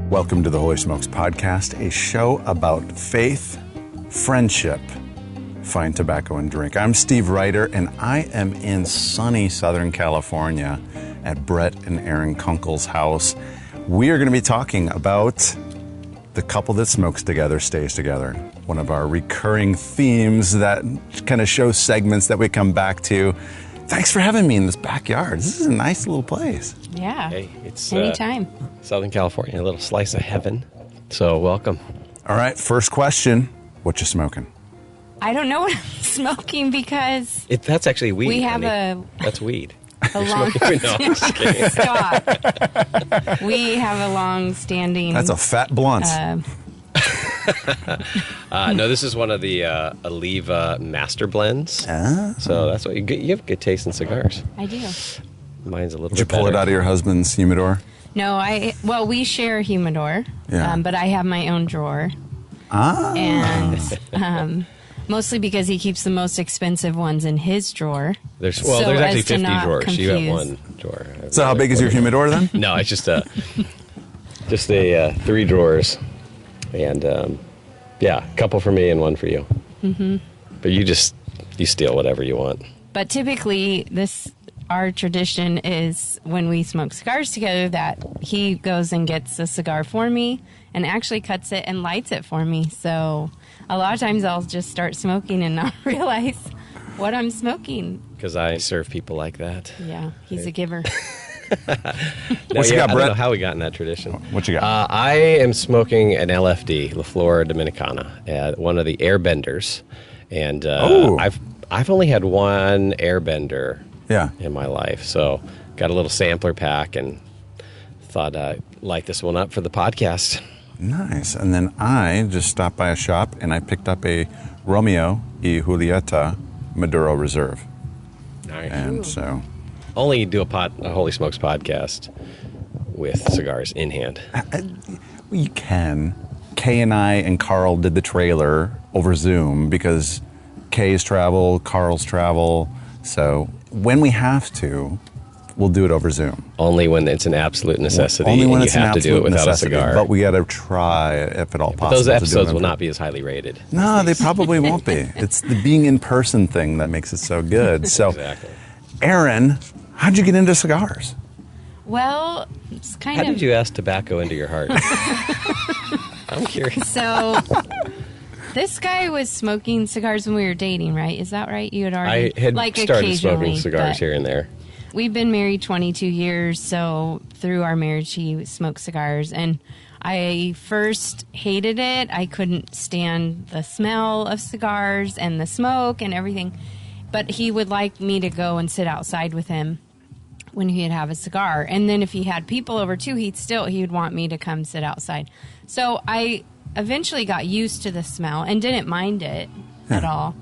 Welcome to the Holy Smokes Podcast, a show about faith, friendship, fine tobacco, and drink. I'm Steve Reiter, and I am in sunny Southern California at Brett and Erin Kunkle's house. We are going to be talking about the couple that smokes together stays together. One of our recurring themes that kind of show segments that we come back to. Thanks for having me in this backyard. This is a nice little place. Yeah. Hey, it's anytime. Southern California, a little slice of heaven. So welcome. All right, first question. What you smoking? I don't know what I'm smoking because That's actually weed. we have That's weed. a long No, I'm just kidding. stop. We have a long-standing. That's a fat blunt. No, this is one of the Oliva Master Blends. So that's what you have good taste in cigars. I do. Mine's a little Did you bit pull better. it out of your husband's humidor? No, we share a humidor, Yeah. but I have my own drawer, and mostly because he keeps the most expensive ones in his drawer. There's So actually as to 50 not drawers. You have confuse. one drawer. So how big is your humidor then? No, it's just a 3 drawers, and a couple for me and one for you. Mm-hmm. But you steal whatever you want. But typically, our tradition is when we smoke cigars together that he goes and gets a cigar for me and actually cuts it and lights it for me. So a lot of times I'll just start smoking and not realize what I'm smoking. Because I serve people like that. Yeah, he's a giver. What you got, I Brett? don't know how we got in that tradition. What you got? I am smoking an LFD, La Flora Dominicana, one of the airbenders. And I've only had one airbender in my life. So got a little sampler pack and thought I'd light this one up for the podcast. Nice. And then I just stopped by a shop and I picked up a Romeo y Julieta Maduro Reserve. Nice. And so... Only do a Holy Smokes podcast with cigars in hand. You can. Kay and I and Carl did the trailer over Zoom because Kay's travel, Carl's travel. So when we have to, we'll do it over Zoom. Only when it's an absolute necessity. Only when and it's you an have to do absolute it without necessity. a cigar. But we got to try, if at all possible. Those to do episodes it will in- not be as highly rated. No, they probably won't be. It's the being in person thing that makes it so good. So, Exactly. Aaron, how'd you get into cigars? Well, it's kind How of... did you ask tobacco into your heart? I'm curious. So this guy was smoking cigars when we were dating, right? Is that right? You had already... I had started occasionally, smoking cigars but here and there. We've been married 22 years, so through our marriage, he smoked cigars. And I first hated it. I couldn't stand the smell of cigars and the smoke and everything. But he would like me to go and sit outside with him when he'd have a cigar. And then if he had people over too, he would want me to come sit outside. So I eventually got used to the smell and didn't mind it at all.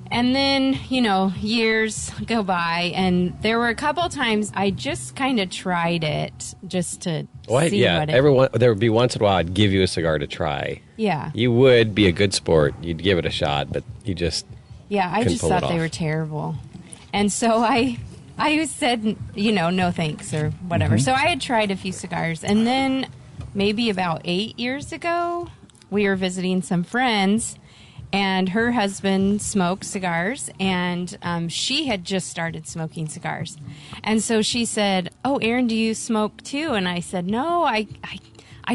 And then, years go by, and there were a couple times I just kind of tried it just to see what it... there would be once in a while I'd give you a cigar to try. Yeah. You would be a good sport. You'd give it a shot, but you just... Yeah, I just thought they were terrible. And so I said, no thanks or whatever. So I had tried a few cigars. And then maybe about 8 years ago, we were visiting some friends, and her husband smoked cigars, and she had just started smoking cigars. And so she said, "Oh, Erin, do you smoke too?" And I said, "No, I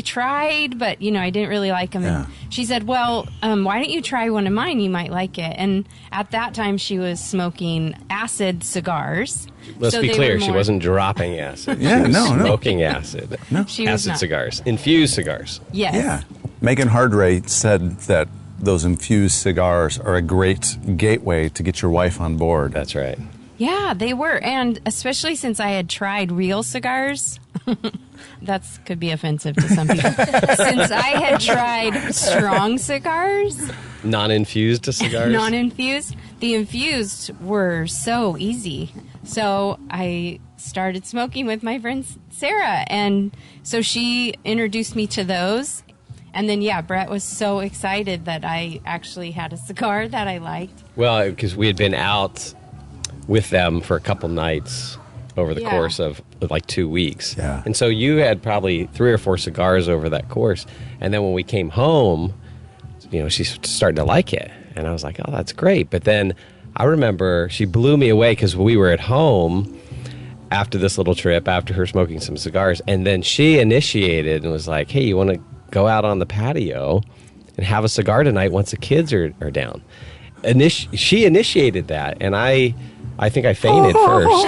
tried, but, I didn't really like them." Yeah. And she said, "Well, why don't you try one of mine? You might like it." And at that time, she was smoking acid cigars. Let's So be they clear, were she more- wasn't dropping acid. Yeah, She was no. smoking acid. No. She was Acid not. cigars. Infused cigars. Yes. Yeah. Megan Hardray said that those infused cigars are a great gateway to get your wife on board. That's right. Yeah, they were. And especially since I had tried real cigars. That could be offensive to some people. Since I had tried strong cigars. Non-infused cigars? Non-infused. The infused were so easy. So I started smoking with my friend Sarah. And so she introduced me to those. And then, Brett was so excited that I actually had a cigar that I liked. Well, because we had been out with them for a couple nights over the course of like 2 weeks. Yeah. And so you had probably 3 or 4 cigars over that course. And then when we came home, she started to like it. And I was like, oh, that's great. But then I remember she blew me away because we were at home after this little trip, after her smoking some cigars. And then she initiated and was like, hey, you want to go out on the patio and have a cigar tonight once the kids are down? She initiated that. And I think I fainted first.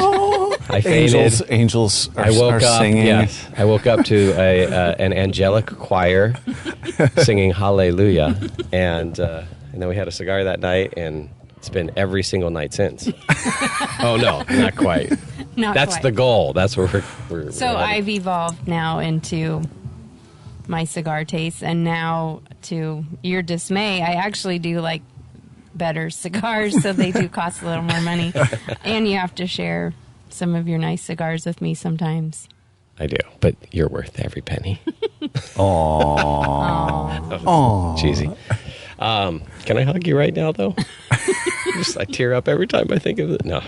I fainted. Angels are singing. Yes, I woke up to an angelic choir singing Hallelujah. And then we had a cigar that night, and it's been every single night since. Oh, no, not quite. That's the goal. That's where we're So I've evolved now into my cigar taste, and now, to your dismay, I actually do like better cigars, so they do cost a little more money. And you have to share some of your nice cigars with me sometimes. I do, but you're worth every penny. Aww. Cheesy. Can I hug you right now, though? I tear up every time I think of it. No,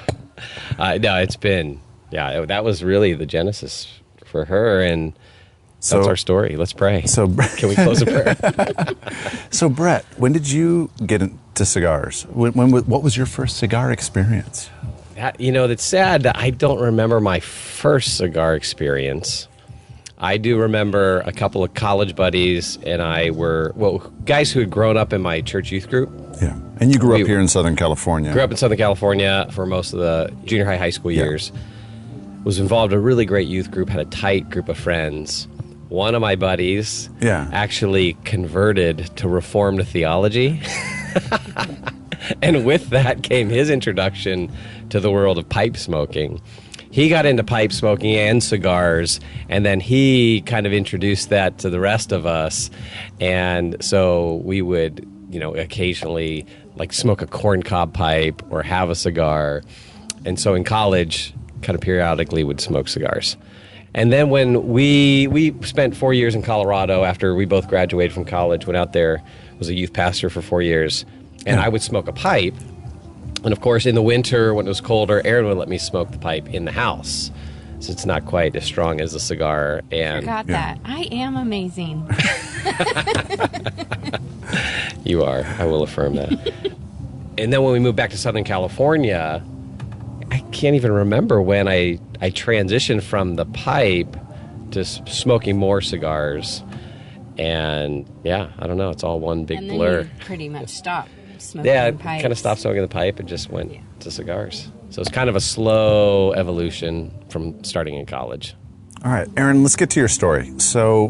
it's been, that was really the genesis for her, and that's our story. Let's pray. So, can we close a prayer? So, Brett, when did you get into cigars? What was your first cigar experience? That's sad that I don't remember my first cigar experience. I do remember a couple of college buddies and I were, guys who had grown up in my church youth group. Yeah. And you grew up here in Southern California. Grew up in Southern California for most of the junior high school years. Was involved in a really great youth group, had a tight group of friends. One of my buddies actually converted to Reformed theology. And with that came his introduction to the world of pipe smoking. He got into pipe smoking and cigars, and then he kind of introduced that to the rest of us. And so we would, occasionally smoke a corncob pipe or have a cigar. And so in college, kind of periodically would smoke cigars. And then when we spent 4 years in Colorado after we both graduated from college, went out there, was a youth pastor for 4 years, and I would smoke a pipe. And of course, in the winter, when it was colder, Erin would let me smoke the pipe in the house. So it's not quite as strong as a cigar. And forgot that. I am amazing. You are. I will affirm that. And then when we moved back to Southern California, I can't even remember when I transitioned from the pipe to smoking more cigars. And I don't know. It's all one big blur. You pretty much stopped smoking pipes. Kind of stopped smoking the pipe and just went to cigars. So it's kind of a slow evolution from starting in college. All right, Erin, let's get to your story. So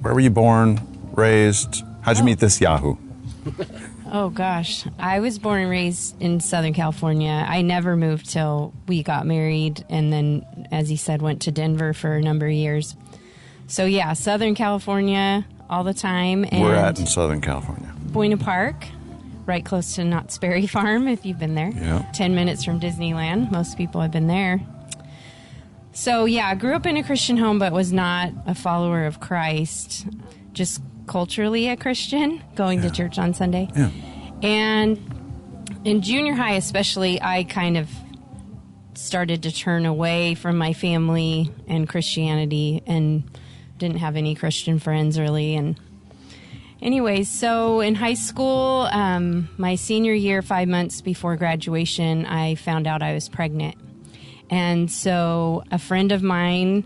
where were you born, raised? How'd you meet this Yahoo? Oh, gosh. I was born and raised in Southern California. I never moved till we got married, and then, as he said, went to Denver for a number of years. So, Southern California all the time. And we're at in Southern California? Buena Park, right close to Knott's Berry Farm, if you've been there. Yeah. 10 minutes from Disneyland. Most people have been there. So, I grew up in a Christian home, but was not a follower of Christ. Just culturally a Christian, going to church on Sunday. Yeah. And in junior high especially, I kind of started to turn away from my family and Christianity and didn't have any Christian friends really. And anyways, so in high school, my senior year, 5 months before graduation, I found out I was pregnant. And so a friend of mine,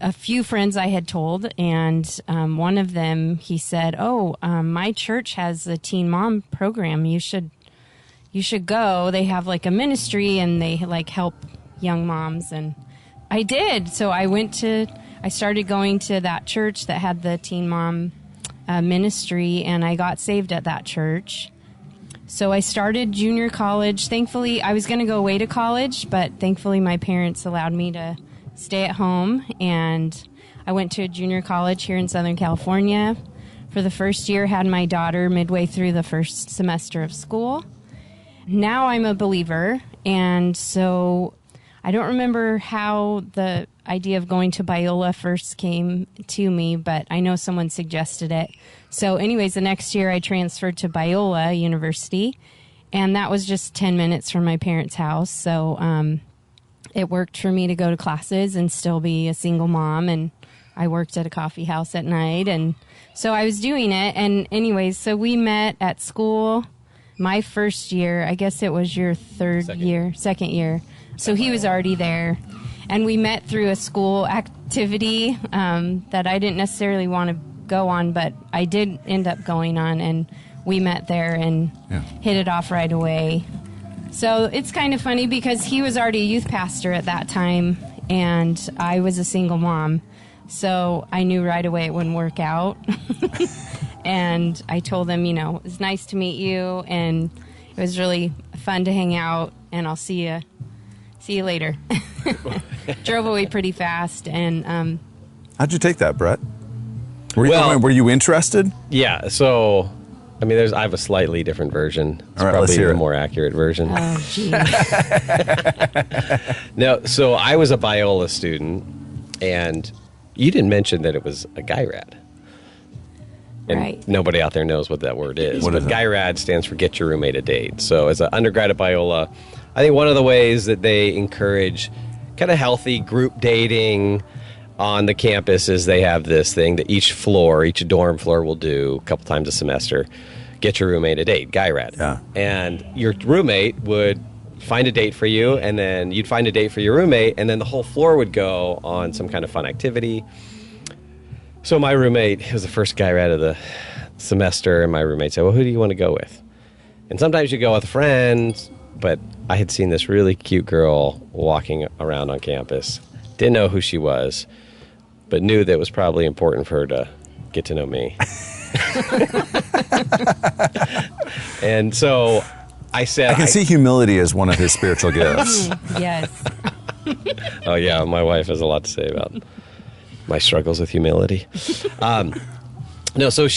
a few friends I had told, and one of them, he said, my church has a teen mom program. You should go. They have a ministry and they help young moms. And I did. So I started going to that church that had the teen mom ministry, and I got saved at that church. So I started junior college. Thankfully, I was going to go away to college, but thankfully my parents allowed me to stay at home, and I went to a junior college here in Southern California. For the first year, had my daughter midway through the first semester of school. Now I'm a believer, and so I don't remember how the idea of going to Biola first came to me, but I know someone suggested it. So anyways, the next year I transferred to Biola University, and that was just 10 minutes from my parents' house. So it worked for me to go to classes and still be a single mom. And I worked at a coffee house at night. And so I was doing it. And anyways, so we met at school my first year. I guess it was your second year. So he was already there. And we met through a school activity that I didn't necessarily want to go on, but I did end up going on. And we met there and hit it off right away. So it's kind of funny because he was already a youth pastor at that time, and I was a single mom. So I knew right away it wouldn't work out. And I told him, you know, it's nice to meet you, and it was really fun to hang out, and I'll see you later. Drove away pretty fast. And how'd you take that, Brett? Were you interested? Yeah, so... I mean, I have a slightly different version. It's probably the more accurate version. Oh, geez. No, so I was a Biola student, and you didn't mention that it was a GIRAD. And right. Nobody out there knows what that word is. But GIRAD stands for Get Your Roommate a Date. So as an undergrad at Biola, I think one of the ways that they encourage kind of healthy group dating on the campus is they have this thing that each dorm floor will do a couple times a semester. Get your roommate a date, GIRAD. Yeah. And your roommate would find a date for you, and then you'd find a date for your roommate, and then the whole floor would go on some kind of fun activity. So my roommate was the first GIRAD of the semester, and my roommate said, well, who do you want to go with? And sometimes you go with friends, but I had seen this really cute girl walking around on campus. Didn't know who she was, but knew that it was probably important for her to get to know me. And so I said... I can see humility as one of his spiritual gifts. Yes. Oh, yeah, my wife has a lot to say about my struggles with humility. No, so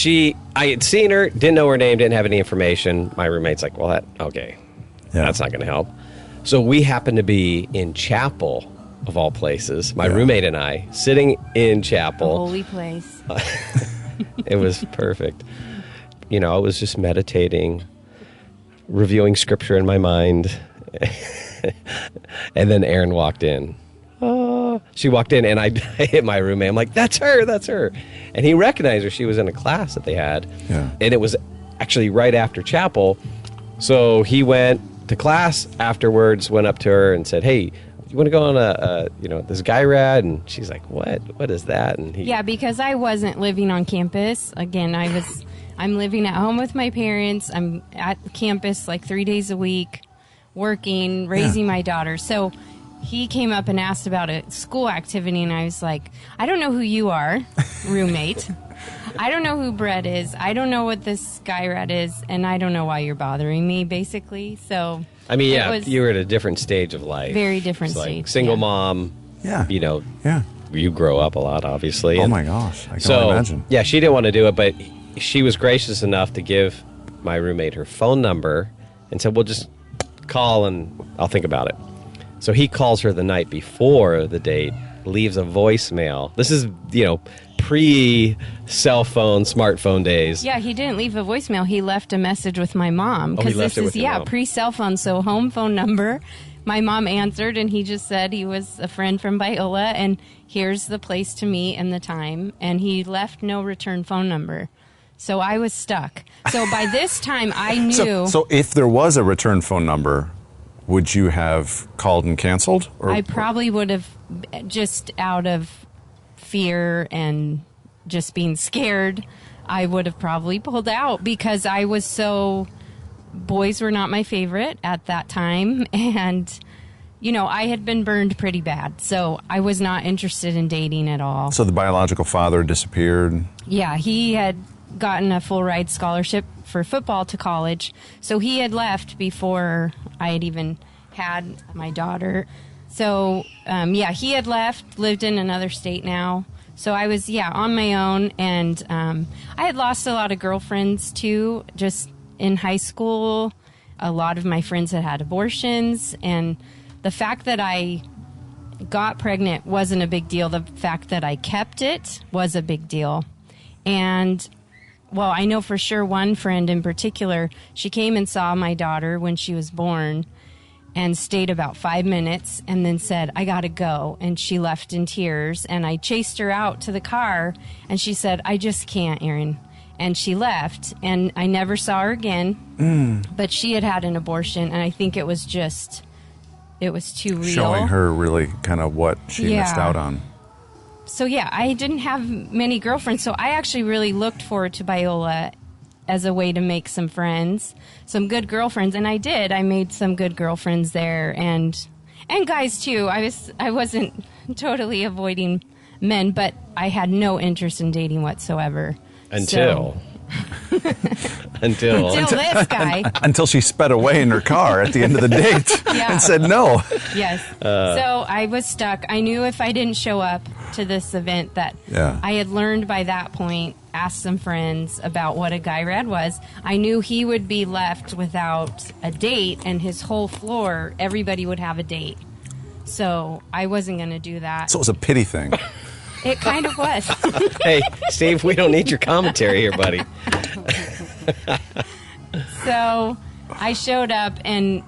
I had seen her, didn't know her name, didn't have any information. My roommate's like, well, that's not going to help. So we happened to be in chapel, of all places, my roommate and I, sitting in chapel. A holy place. It was perfect. You know, I was just meditating, reviewing scripture in my mind. And then Erin walked in. She walked in, and I hit my roommate. I'm like, that's her. And he recognized her. She was in a class that they had. Yeah. And it was actually right after chapel. So he went to class afterwards, went up to her and said, hey, you want to go on this GIRAD? And she's like, what is that? And because I wasn't living on campus. Again, I'm living at home with my parents. I'm at campus like 3 days a week, working, raising my daughter. So he came up and asked about a school activity, and I was like, I don't know who you are, roommate. I don't know who Brett is. I don't know what this GIRAD is, and I don't know why you're bothering me, basically. So... I mean, you were at a different stage of life. Very different stage. Like single mom. Yeah. You know. Yeah. You grow up a lot, obviously. Oh, my gosh. I can only imagine. Yeah, she didn't want to do it, but she was gracious enough to give my roommate her phone number and said, well, just call and I'll think about it. So he calls her the night before the date, leaves a voicemail. This is, pre-cell phone, smartphone days. Yeah, he didn't leave a voicemail. He left a message with my mom. Because this is, pre-cell phone, so home phone number. My mom answered, and he just said he was a friend from Biola, and here's the place to meet and the time. And he left no return phone number. So I was stuck. So by this time, I knew... So if there was a return phone number, would you have called and canceled? Or I probably would have, just out of fear and just being scared, I would have probably pulled out because I was boys were not my favorite at that time. And, I had been burned pretty bad. So I was not interested in dating at all. So the biological father disappeared? Yeah, he had gotten a full ride scholarship for football to college. So he had left before I had even had my daughter. So, he had left, lived in another state now. So I was, on my own. And I had lost a lot of girlfriends, too, just in high school. A lot of my friends had abortions. And the fact that I got pregnant wasn't a big deal. The fact that I kept it was a big deal. And, I know for sure one friend in particular, she came and saw my daughter when she was born. and stayed about 5 minutes and then said, I gotta go. And she left in tears, and I chased her out to the car, and she said, I just can't, Erin. And she left, and I never saw her again. But she had an abortion, and I think it was too real. Showing her really kind of what she missed out on. So, yeah, I didn't have many girlfriends, so I actually really looked forward to Biola as a way to make some friends, some good girlfriends, and I did. I made some good girlfriends there, and guys too. I wasn't totally avoiding men, but I had no interest in dating whatsoever. Until this guy. Until she sped away in her car at the end of the date and said no. Yes. So I was stuck. I knew if I didn't show up to this event that I had learned by that point, asked some friends about what a guy rad was. I knew he would be left without a date, and his whole floor, everybody would have a date. So I wasn't going to do that. So it was a pity thing. It kind of was. Hey, Steve, we don't need your commentary here, buddy. So I showed up, and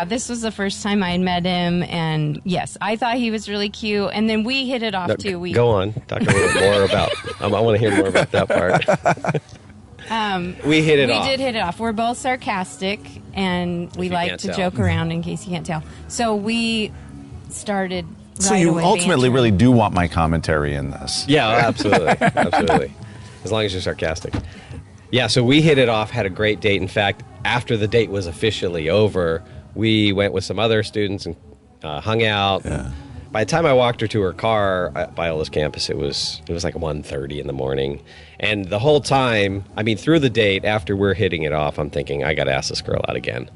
this was the first time I had met him, and yes, I thought he was really cute, and then we hit it off too. Go on, talk a little bit more about. I want to hear more about that part. We hit it off. We did hit it off. We're both sarcastic, and we like to joke around. In case you can't tell, so we started. So you ultimately really do want my commentary in this. Yeah, absolutely. Absolutely. As long as you're sarcastic. Yeah, so we hit it off, had a great date. In fact, after the date was officially over, we went with some other students and hung out. Yeah. By the time I walked her to her car at Biola's campus, it was like 1:30 in the morning. And the whole time, I mean, through the date, after we're hitting it off, I'm thinking, I got to ask this girl out again.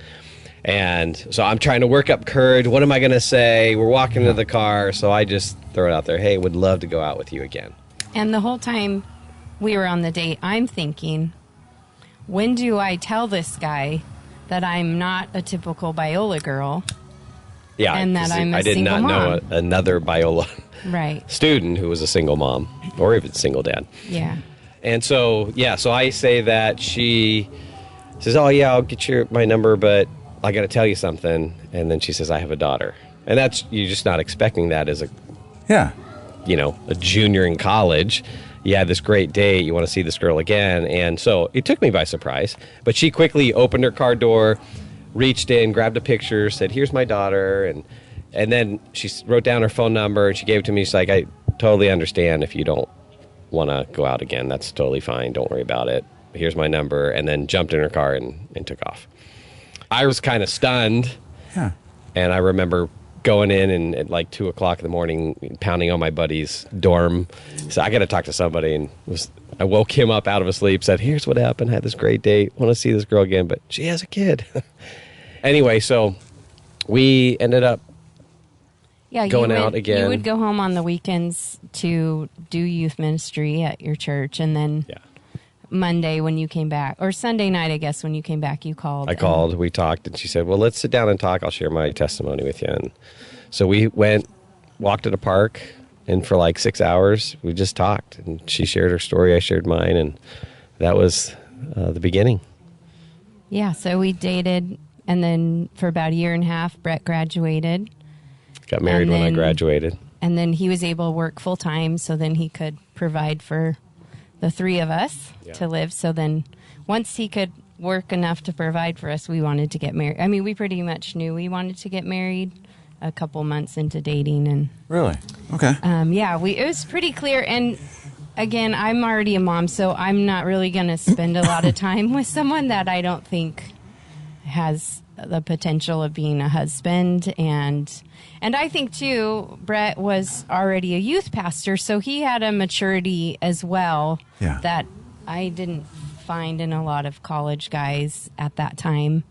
And so I'm trying to work up courage. What am I going to say? We're walking to the car, so I just throw it out there. Hey, would love to go out with you again. And the whole time we were on the date, I'm thinking, when do I tell this guy that I'm not a typical Biola girl? Yeah, and that I'm a I did single not mom. know another Biola student who was a single mom or even single dad. Yeah. And so, so I say that. She says, oh, yeah, I'll get my number, but I got to tell you something. And then she says, I have a daughter. And you're just not expecting that as a junior in college. You had this great date. You want to see this girl again. And so it took me by surprise. But she quickly opened her car door, reached in, grabbed a picture, said, here's my daughter. And then she wrote down her phone number, and she gave it to me. She's like, I totally understand if you don't want to go out again. That's totally fine. Don't worry about it. Here's my number. And then jumped in her car and took off. I was kind of stunned. Yeah. And I remember going in and at like 2 o'clock in the morning, pounding on my buddy's dorm. So I got to talk to somebody, and I woke him up out of his sleep, said, here's what happened. I had this great date. Want to see this girl again, but she has a kid. Anyway, so we ended up going out again. You would go home on the weekends to do youth ministry at your church, and then Monday when you came back, or Sunday night, I guess, when you came back, you called. I called, we talked, and she said, well, let's sit down and talk. I'll share my testimony with you. And so we walked to the park, and for like 6 hours, we just talked. And she shared her story, I shared mine, and that was the beginning. Yeah, so we dated, and then for about a year and a half, Brett graduated. Got married when I graduated. And then he was able to work full-time, so then he could provide for the three of us to live. So then once he could work enough to provide for us, we wanted to get married. I mean, we pretty much knew we wanted to get married a couple months into dating. And really? Okay. It was pretty clear. And again, I'm already a mom, so I'm not really going to spend a lot of time with someone that I don't think has the potential of being a husband. And I think, too, Brett was already a youth pastor, so he had a maturity as well that I didn't find in a lot of college guys at that time.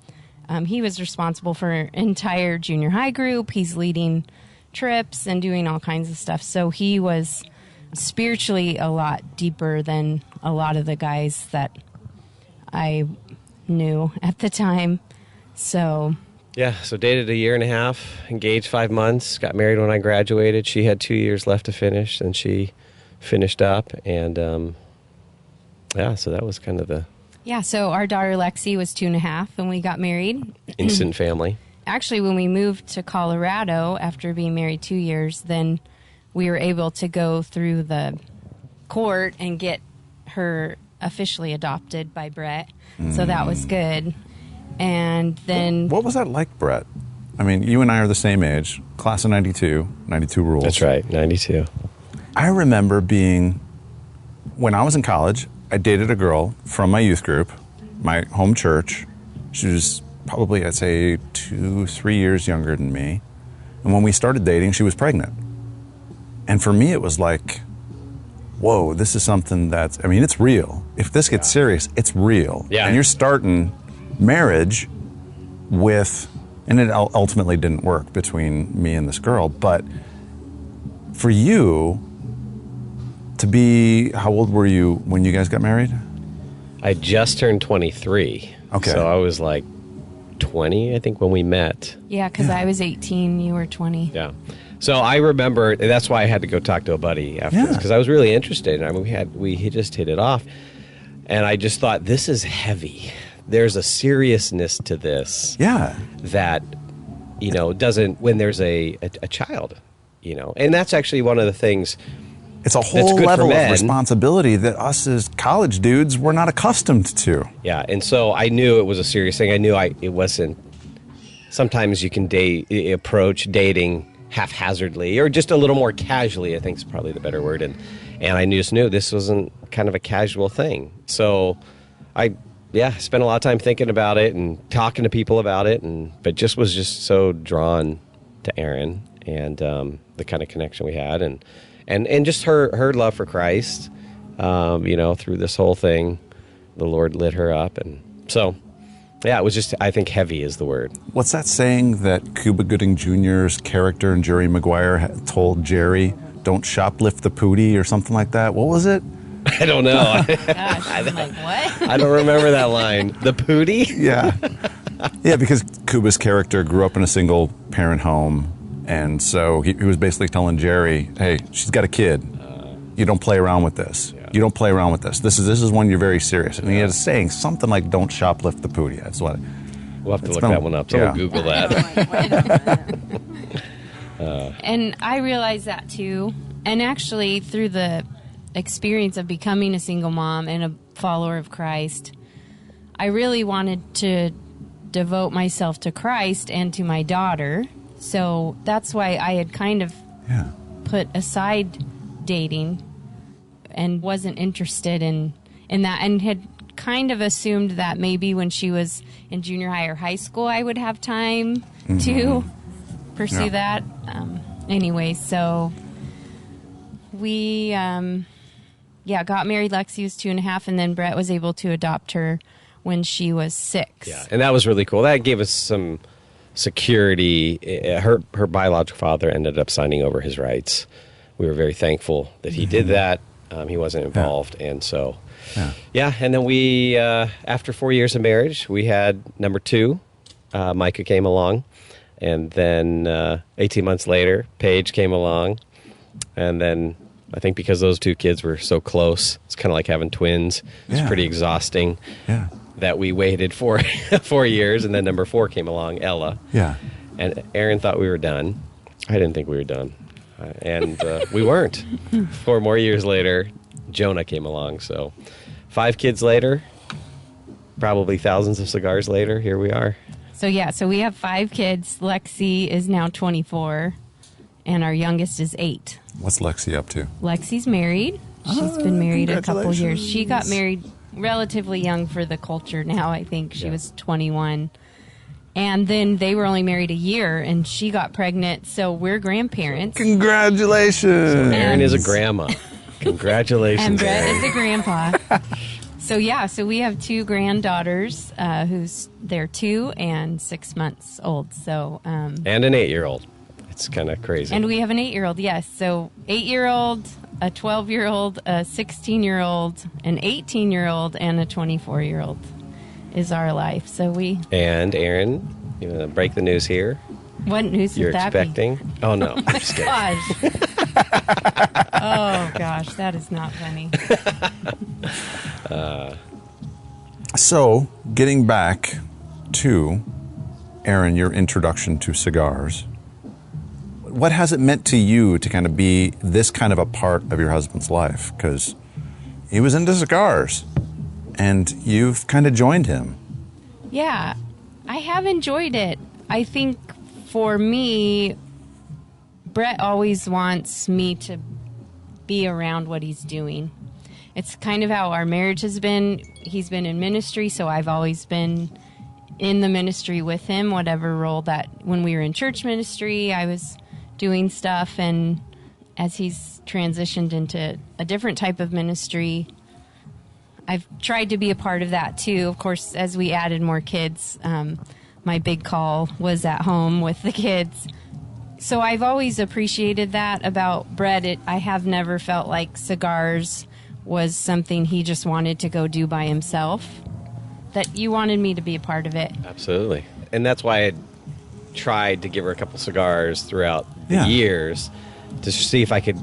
He was responsible for an entire junior high group. He's leading trips and doing all kinds of stuff. So he was spiritually a lot deeper than a lot of the guys that I knew at the time. So dated a year and a half, engaged 5 months, got married when I graduated. She had 2 years left to finish, and she finished up. And, so that was kind of the... Yeah, so our daughter Lexi was 2.5 when we got married. Instant family. actually, when we moved to Colorado after being married 2 years, then we were able to go through the court and get her officially adopted by Brett. So that was good. And then... What was that like, Brett? I mean, you and I are the same age, class of 92, 92 rules. That's right, 92. I remember when I was in college, I dated a girl from my youth group, my home church. She was probably, I'd say, 2-3 years younger than me. And when we started dating, she was pregnant. And for me, it was like, whoa, this is something it's real. If this gets serious, it's real. Yeah. And you're starting marriage with, and it ultimately didn't work between me and this girl, but for you to be, how old were you when you guys got married? I just turned 23. Okay. So I was like 20, I think, when we met. Yeah, because I was 18, you were 20. Yeah. So I remember, that's why I had to go talk to a buddy after this, because I was really interested. I mean, we just hit it off. And I just thought, this is heavy. There's a seriousness to this. Yeah. That, doesn't, when there's a child, And that's actually one of the things. It's a whole level of responsibility that us as college dudes were not accustomed to. Yeah, and so I knew it was a serious thing. I knew it wasn't. Sometimes you can approach dating haphazardly or just a little more casually, I think is probably the better word. And I just knew this wasn't kind of a casual thing. So I spent a lot of time thinking about it and talking to people about it, but was just so drawn to Erin and the kind of connection we had and just her love for Christ, through this whole thing, the Lord lit her up. And so, yeah, it was just, I think heavy is the word. What's that saying that Cuba Gooding Jr.'s character and Jerry Maguire told Jerry, don't shoplift the pootie or something like that? What was it? I don't know. Gosh, I'm like, what? I don't remember that line. The pootie? Yeah. Yeah, because Cuba's character grew up in a single parent home. And so he was basically telling Jerry, hey, she's got a kid. You don't play around with this. Yeah. You don't play around with this. This is when you're very serious. And he had a saying, something like, don't shoplift the pootie. That's what. We'll have to look that one up. So we'll Google that. And I realized that too. And actually, through the experience of becoming a single mom and a follower of Christ, I really wanted to devote myself to Christ and to my daughter. So that's why I had kind of put aside dating and wasn't interested in that, and had kind of assumed that maybe when she was in junior high or high school I would have time to pursue that. Anyway, so we got married. Lexi was 2.5, and then Brett was able to adopt her when she was 6. Yeah, and that was really cool. That gave us some security. Her biological father ended up signing over his rights. We were very thankful that he did that. He wasn't involved, and so and then we after 4 years of marriage, we had number 2. Micah came along, and then 18 months later, Paige came along, and then I think because those 2 kids were so close, it's kind of like having twins. It's pretty exhausting. Yeah. That we waited for 4 years, and then number 4 came along, Ella. Yeah. And Erin thought we were done. I didn't think we were done. And we weren't. 4 more years later, Jonah came along. So 5 kids later, probably thousands of cigars later, here we are. So we have 5 kids. Lexi is now 24, and our youngest is 8. What's Lexi up to? Lexi's married. She's been married a couple years. She got married relatively young for the culture now. I think she was 21. And then they were only married a year, and she got pregnant, so we're grandparents. Congratulations. So Erin is a grandma. Congratulations. And Brett is a grandpa. So we have 2 granddaughters they're 2 and 6 months old. So and an 8-year-old. It's kind of crazy. And we have an 8-year-old, yes. So 8-year-old, a 12-year-old, a 16-year-old, an 18-year-old, and a 24-year-old is our life. And Erin, you want to break the news here? What news you're would that expecting? be? Oh, no. I'm just kidding. Gosh. Oh, gosh. That is not funny. So, getting back to Erin, your introduction to cigars. What has it meant to you to kind of be this kind of a part of your husband's life? Because he was into cigars, and you've kind of joined him. Yeah, I have enjoyed it. I think for me, Brett always wants me to be around what he's doing. It's kind of how our marriage has been. He's been in ministry, so I've always been in the ministry with him, whatever role that, when we were in church ministry, I was doing stuff, and as he's transitioned into a different type of ministry, I've tried to be a part of that too. Of course, as we added more kids, my big call was at home with the kids. So I've always appreciated that about Brett. I have never felt like cigars was something he just wanted to go do by himself, that you wanted me to be a part of it. Absolutely. And that's why I tried to give her a couple cigars throughout the years to see if I could,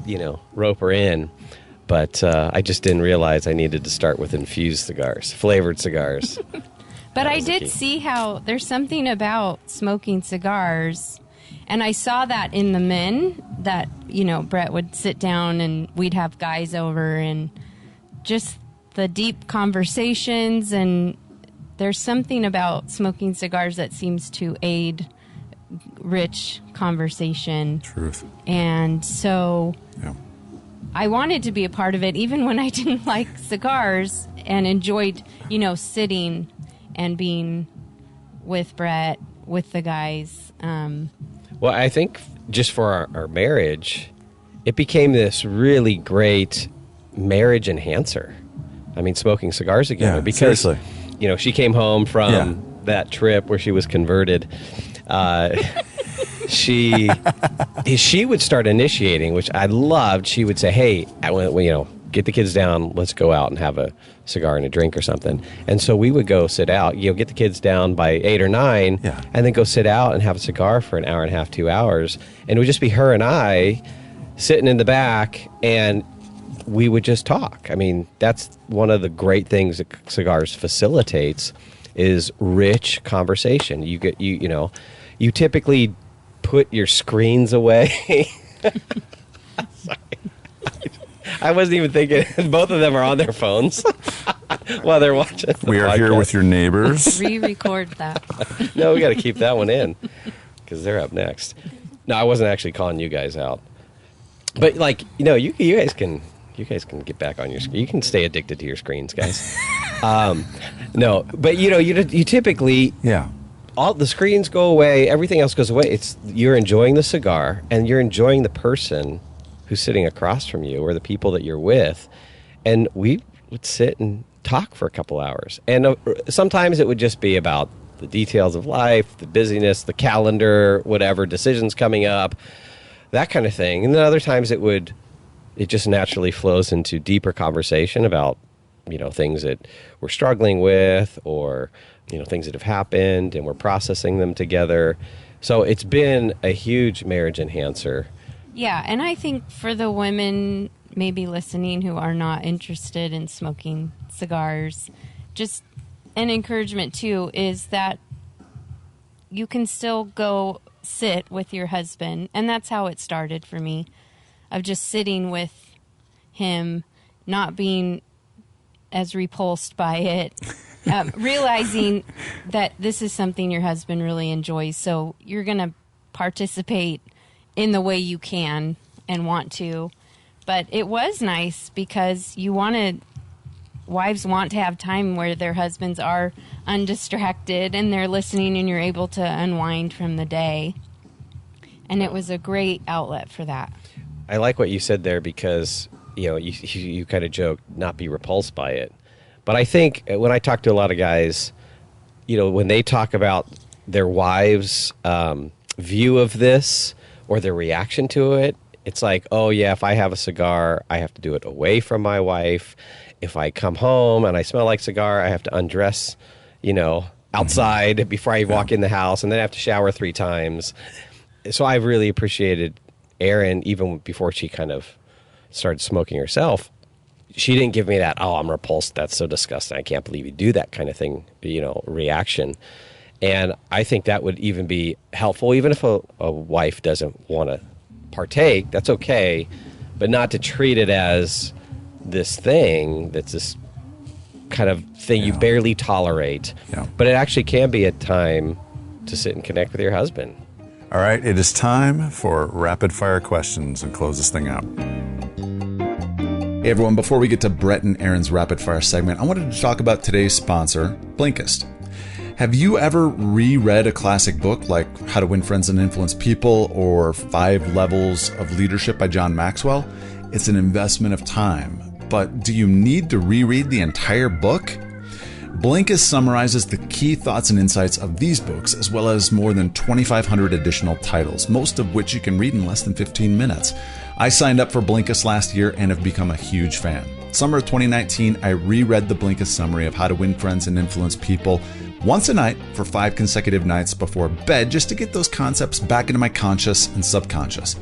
rope her in. But I just didn't realize I needed to start with infused cigars, flavored cigars. But I did see how there's something about smoking cigars, and I saw that in the men that, Brett would sit down and we'd have guys over, and just the deep conversations, and there's something about smoking cigars that seems to aid rich conversation. Truth. And so I wanted to be a part of it, even when I didn't like cigars, and enjoyed, sitting and being with Brett, with the guys. Well, I think just for our marriage, it became this really great marriage enhancer. I mean, smoking cigars together. Because, seriously. She came home from that trip where she was converted. She would start initiating, which I loved. She would say, hey, get the kids down, let's go out and have a cigar and a drink or something. And so we would go sit out, get the kids down by 8 or 9, and then go sit out and have a cigar for an hour and a half, 2 hours. And it would just be her and I sitting in the back, and we would just talk. I mean, that's one of the great things that cigars facilitates is rich conversation. You get you typically put your screens away. Sorry. I wasn't even thinking. Both of them are on their phones while they're watching. We are podcast. Here with your neighbors. Re-record that. No, we got to keep that one in because they're up next. No, I wasn't actually calling you guys out, but you guys can get back on your screen. You can stay addicted to your screens, guys. No, but you typically all the screens go away, everything else goes away. You're enjoying the cigar and you're enjoying the person who's sitting across from you or the people that you're with, and we would sit and talk for a couple hours. And sometimes it would just be about the details of life, the busyness, the calendar, whatever, decisions coming up, that kind of thing. And then other times it just naturally flows into deeper conversation about, things that we're struggling with or, things that have happened and we're processing them together. So it's been a huge marriage enhancer. Yeah, and I think for the women maybe listening who are not interested in smoking cigars, just an encouragement too is that you can still go sit with your husband, and that's how it started for me, of just sitting with him, not being as repulsed by it, realizing that this is something your husband really enjoys, so you're going to participate in the way you can and want to. But it was nice because wives want to have time where their husbands are undistracted and they're listening and you're able to unwind from the day. And it was a great outlet for that. I like what you said there because, you kind of joked not be repulsed by it. But I think when I talk to a lot of guys, when they talk about their wives' view of this or their reaction to it, it's like, oh yeah, if I have a cigar, I have to do it away from my wife. If I come home and I smell like cigar, I have to undress, outside before I walk in the house, and then I have to shower 3 times. So I've really appreciated Erin, even before she kind of started smoking herself. She didn't give me that, oh, I'm repulsed, that's so disgusting, I can't believe you do that kind of thing, reaction. And I think that would even be helpful, even if a wife doesn't want to partake, that's okay, but not to treat it as this thing that's this kind of thing you barely tolerate. Yeah. But it actually can be a time to sit and connect with your husband. All right, it is time for rapid fire questions and close this thing out. Hey everyone, before we get to Brett and Erin's rapid fire segment, I wanted to talk about today's sponsor, Blinkist. Have you ever reread a classic book like How to Win Friends and Influence People or 5 Levels of Leadership by John Maxwell? It's an investment of time. But do you need to reread the entire book? Blinkist summarizes the key thoughts and insights of these books, as well as more than 2,500 additional titles, most of which you can read in less than 15 minutes. I signed up for Blinkist last year and have become a huge fan. Summer of 2019, I reread the Blinkist summary of How to Win Friends and Influence People once a night for 5 consecutive nights before bed, just to get those concepts back into my conscious and subconscious.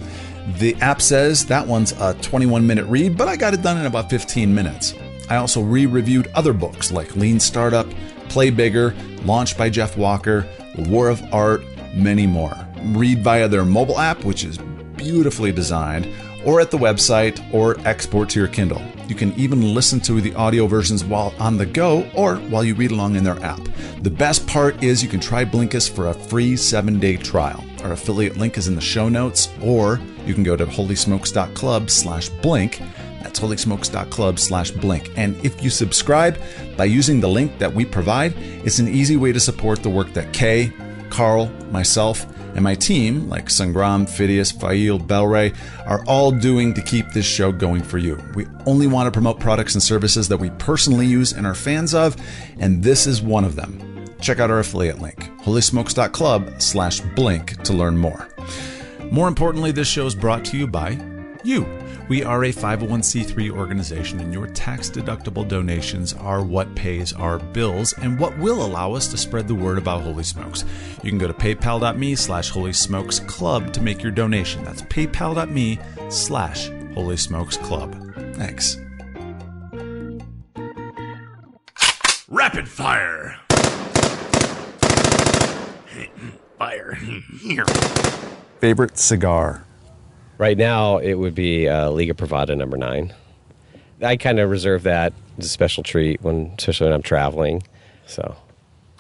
The app says that one's a 21-minute read, but I got it done in about 15 minutes. I also re-reviewed other books like Lean Startup, Play Bigger, Launched by Jeff Walker, War of Art, many more. Read via their mobile app, which is beautifully designed, or at the website, or export to your Kindle. You can even listen to the audio versions while on the go or while you read along in their app. The best part is you can try Blinkist for a free 7-day trial. Our affiliate link is in the show notes, or you can go to holysmokes.club/blink. That's holysmokes.club/blink. And if you subscribe by using the link that we provide, it's an easy way to support the work that Kay, Carl, myself, and my team, like Sangram, Phidias, Fail, Belray, are all doing to keep this show going for you. We only want to promote products and services that we personally use and are fans of, and this is one of them. Check out our affiliate link, holysmokes.club/blink, to learn more. More importantly, this show is brought to you by you. We are a 501c3 organization, and your tax-deductible donations are what pays our bills and what will allow us to spread the word about Holy Smokes. You can go to paypal.me/holysmokesclub to make your donation. That's paypal.me/holysmokesclub. Thanks. Rapid fire. Fire. Here. Favorite cigar? Right now, it would be Liga Privada number 9. I kind of reserve that as a special treat, especially when I'm traveling. So,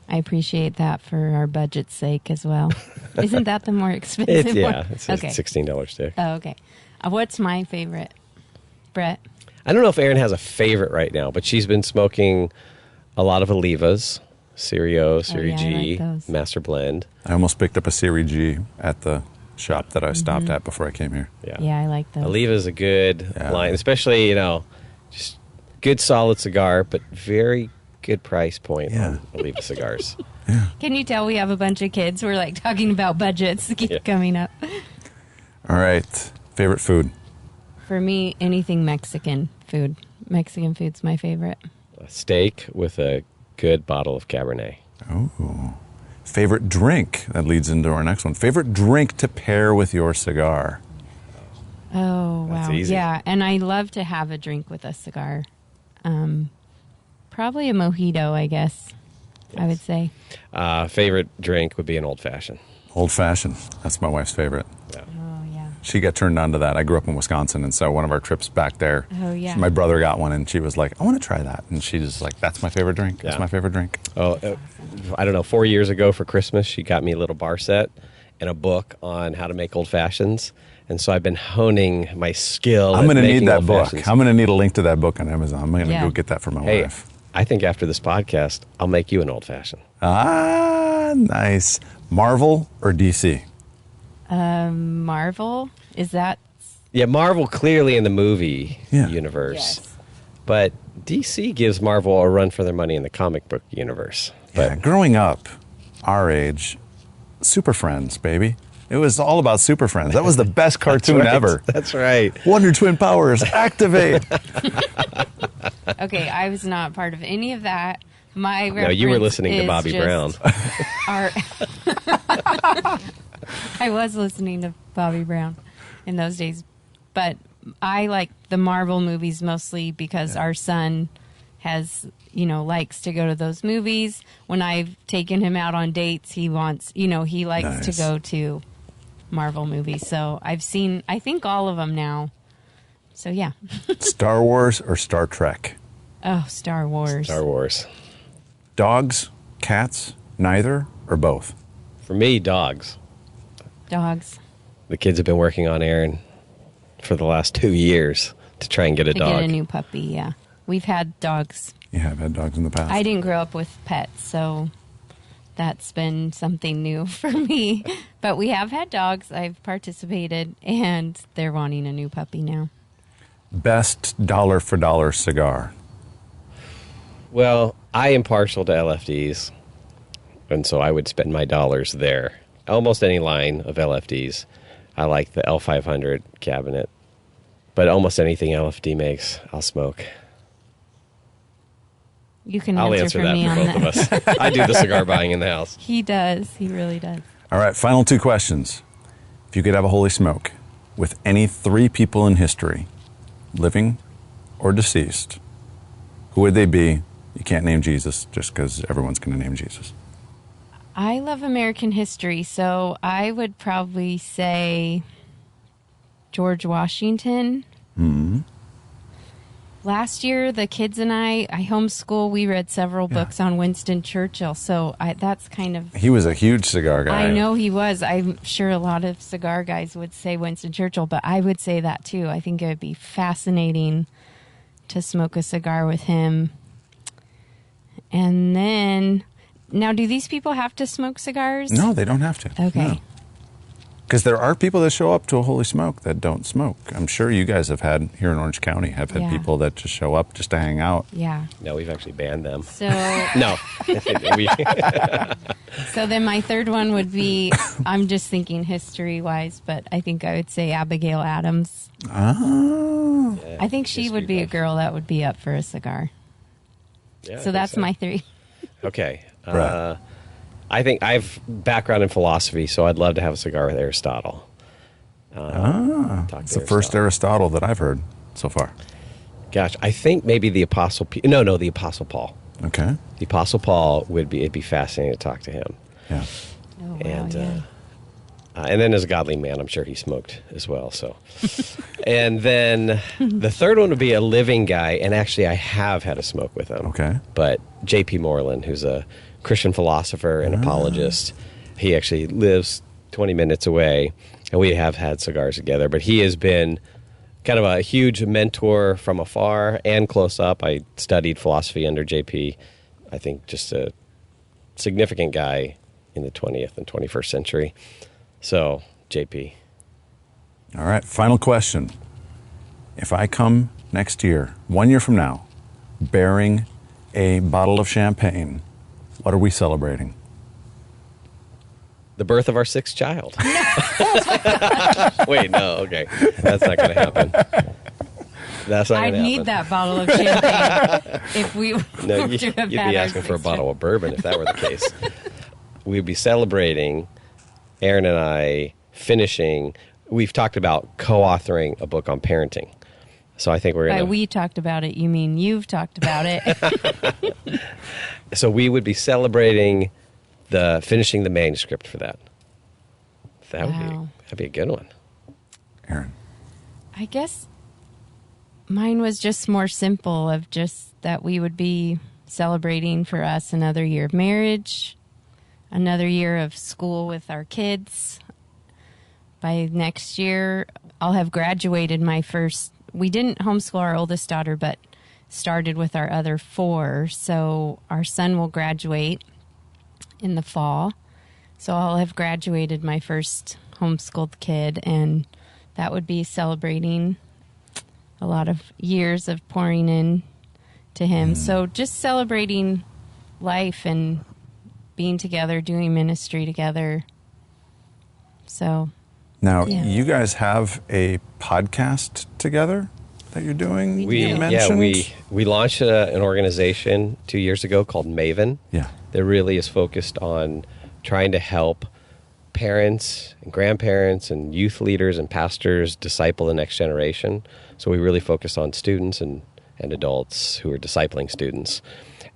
I appreciate that for our budget's sake as well. Isn't that the more expensive one? Yeah, it's a $16 stick. Oh, okay. What's my favorite, Brett? I don't know if Erin has a favorite right now, but she's been smoking a lot of Olivas, Serio, Serie G, like Master Blend. I almost picked up a Serie G at the shop that I stopped at before I came here. Yeah, I like those. Oliva is a good line, especially, just good solid cigar, but very good price point on Oliva cigars. Yeah. Can you tell we have a bunch of kids? We're like talking about budgets coming up. All right. Favorite food? For me, anything Mexican food. Mexican food's my favorite. A steak with a good bottle of Cabernet. Oh. Favorite drink? That leads into our next one. Favorite drink to pair with your cigar? Oh, wow. That's easy. Yeah, and I love to have a drink with a cigar. Probably a mojito, I guess, I would say. Favorite drink would be an old-fashioned. Old-fashioned. That's my wife's favorite. Yeah. Oh, yeah. She got turned on to that. I grew up in Wisconsin, and so one of our trips back there, my brother got one, and she was like, I want to try that. And she was like, that's my favorite drink. That's my favorite drink. Oh, I don't know, 4 years ago for Christmas, she got me a little bar set and a book on how to make old-fashions. And so I've been honing my skill. I'm going to need that book. I'm going to need a link to that book on Amazon. I'm going to go get that for my wife. I think after this podcast, I'll make you an old-fashioned. Ah, nice. Marvel or DC? Marvel? Is that? Yeah, Marvel clearly in the movie universe. Yes. But DC gives Marvel a run for their money in the comic book universe. But growing up, our age, Super Friends, baby. It was all about Super Friends. That was the best cartoon ever. That's right. Wonder Twin powers, activate. Okay, I was not part of any of that. My No, you were listening to Bobby Brown. I was listening to Bobby Brown in those days. But I like the Marvel movies mostly because our son has, likes to go to those movies. When I've taken him out on dates, he wants, he likes to go to Marvel movies. So I've seen, I think, all of them now. So, yeah. Star Wars or Star Trek? Oh, Star Wars. Star Wars. Dogs, cats, neither, or both? For me, dogs. Dogs. The kids have been working on Erin for the last 2 years to try and get a dog. To get a new puppy, yeah. We've had dogs. You have had dogs in the past? I didn't grow up with pets, so that's been something new for me. But we have had dogs. I've participated, and they're wanting a new puppy now. Best dollar for dollar cigar? Well, I am partial to LFTs, and so I would spend my dollars there. Almost any line of LFTs. I like the L500 cabinet, but almost anything LFD makes, I'll smoke. You can I'll answer answer that me for on both that. of us. I do the cigar buying in the house. He does. He really does. All right, final 2 questions. If you could have a holy smoke with any 3 people in history, living or deceased, who would they be? You can't name Jesus just because everyone's going to name Jesus. I love American history, so I would probably say George Washington. Mm-hmm. Last year, the kids and I homeschool. We read several books on Winston Churchill, so that's kind of... He was a huge cigar guy. I know he was. I'm sure a lot of cigar guys would say Winston Churchill, but I would say that too. I think it would be fascinating to smoke a cigar with him. And then... Now, do these people have to smoke cigars? No, they don't have to. Okay. Because there are people that show up to a holy smoke that don't smoke. I'm sure you guys have had, here in Orange County, have had people that just show up just to hang out. Yeah. No, we've actually banned them. So No. So then my third one would be, I'm just thinking history-wise, but I think I would say Abigail Adams. Oh. Yeah, I think she would be a girl that would be up for a cigar. Yeah, So that's my 3. Okay. Right. I think I have background in philosophy, so I'd love to have a cigar with Aristotle. It's the first Aristotle that I've heard so far. Gosh, I think maybe the Apostle... No, the Apostle Paul. Okay. The Apostle Paul it'd be fascinating to talk to him. Yeah. Oh, wow, And then as a godly man, I'm sure he smoked as well. So, and then the third one would be a living guy, and actually I have had a smoke with him. Okay. But J.P. Moreland, who's a Christian philosopher and apologist, he actually lives 20 minutes away, and we have had cigars together. But he has been kind of a huge mentor from afar and close up. I studied philosophy under J.P. I think just a significant guy in the 20th and 21st century. So, JP. All right, final question. If I come next year, 1 year from now, bearing a bottle of champagne, what are we celebrating? The birth of our 6th child. Wait, no, okay. That's not going to happen. That's not going to happen. I'd need that bottle of champagne if we were No, to have you'd had be our asking for a 6th bottle of bourbon if that were the case. We'd be celebrating... Erin and I finishing, we've talked about co-authoring a book on parenting. So I think we're going to... By we talked about it, you mean you've talked about it. So we would be celebrating finishing the manuscript for that. That'd be a good one. Erin. I guess mine was just more simple of just that we would be celebrating for us another year of marriage, another year of school with our kids. By next year, I'll have graduated my first... We didn't homeschool our oldest daughter, but started with our other 4. So our son will graduate in the fall. So I'll have graduated my first homeschooled kid, and that would be celebrating a lot of years of pouring in to him. So just celebrating life and being together, doing ministry together. So... Now, you guys have a podcast together that you're doing? You mentioned? Yeah, we launched an organization 2 years ago called Maven. Yeah. That really is focused on trying to help parents and grandparents and youth leaders and pastors disciple the next generation. So we really focus on students and and adults who are discipling students.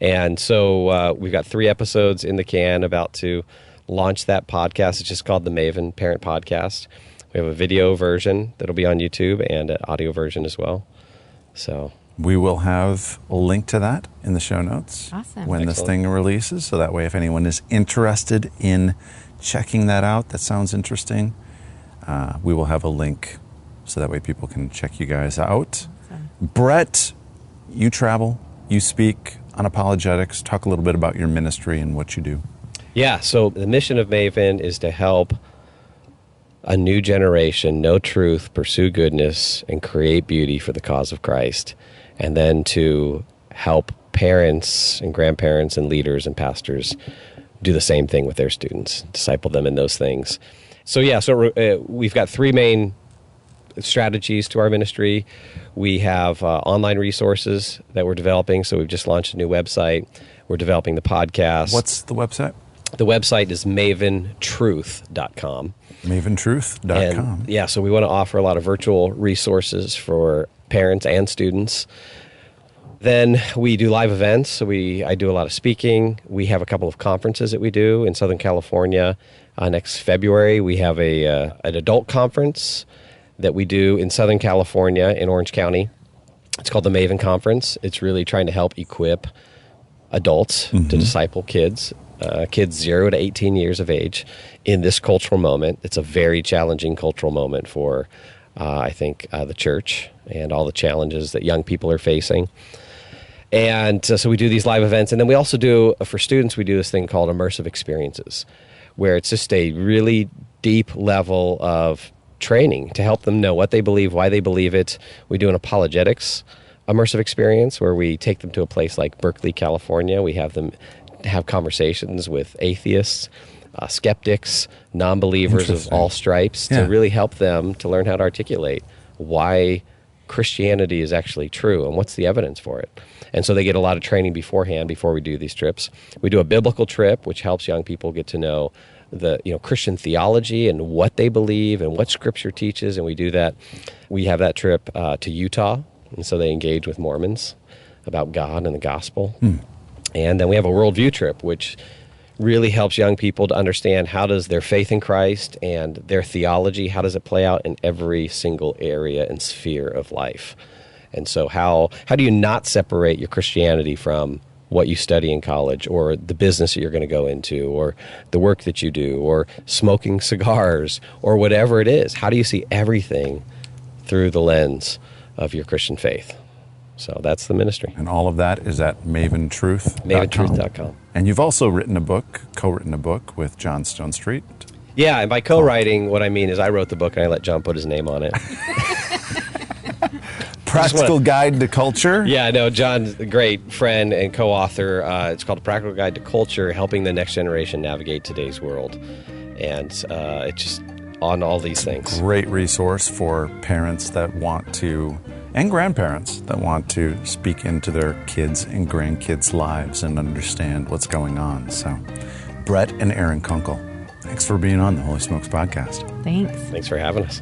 And so we've got 3 episodes in the can, about to launch that podcast. It's just called the Maven Parent Podcast. We have a video version that'll be on YouTube and an audio version as well. So we will have a link to that in the show notes when this thing releases. So that way, if anyone is interested in checking that out, that sounds interesting, we will have a link so that way people can check you guys out. Awesome. Brett, you travel, you speak on apologetics. Talk a little bit about your ministry and what you do. Yeah, so the mission of Maven is to help a new generation know truth, pursue goodness, and create beauty for the cause of Christ. And then to help parents and grandparents and leaders and pastors do the same thing with their students, disciple them in those things. So we've got 3 main strategies to our ministry. We have online resources that we're developing. So we've just launched a new website. We're developing the podcast. What's the website? The website is maventruth.com. Maventruth.com. And, so we want to offer a lot of virtual resources for parents and students. Then we do live events. So I do a lot of speaking. We have a couple of conferences that we do in Southern California. Next February, we have an adult conference that we do in Southern California in Orange County. It's called the Maven Conference. It's really trying to help equip adults to disciple kids 0 to 18 years of age in this cultural moment. It's a very challenging cultural moment for, I think, the church and all the challenges that young people are facing. And so we do these live events. And then we also do, for students, we do this thing called immersive experiences, where it's just a really deep level of training to help them know what they believe, why they believe it. We do an apologetics immersive experience where we take them to a place like Berkeley, California. We have them have conversations with atheists, skeptics, non-believers of all stripes to really help them to learn how to articulate why Christianity is actually true and what's the evidence for it. And so they get a lot of training beforehand before we do these trips. We do a biblical trip, which helps young people get to know the Christian theology and what they believe and what Scripture teaches, and we do that. We have that trip to Utah, and so they engage with Mormons about God and the gospel. And then we have a worldview trip, which really helps young people to understand how does their faith in Christ and their theology, how does it play out in every single area and sphere of life. And so how do you not separate your Christianity from what you study in college or the business that you're going to go into or the work that you do or smoking cigars or whatever it is? How do you see everything through the lens of your Christian faith? So that's the ministry. And all of that is at maventruth.com. Maventruth.com. And you've also co-written a book with John Stone Street. Yeah, and by co-writing, what I mean is I wrote the book and I let John put his name on it. Practical Guide to Culture? Yeah, no, John's a great friend and co-author. It's called A Practical Guide to Culture, helping the next generation navigate today's world. And it's just on all these things. Great resource for parents that want to, and grandparents that want to speak into their kids' and grandkids' lives and understand what's going on. So, Brett and Erin Kunkle, thanks for being on the Holy Smokes podcast. Thanks. Thanks for having us.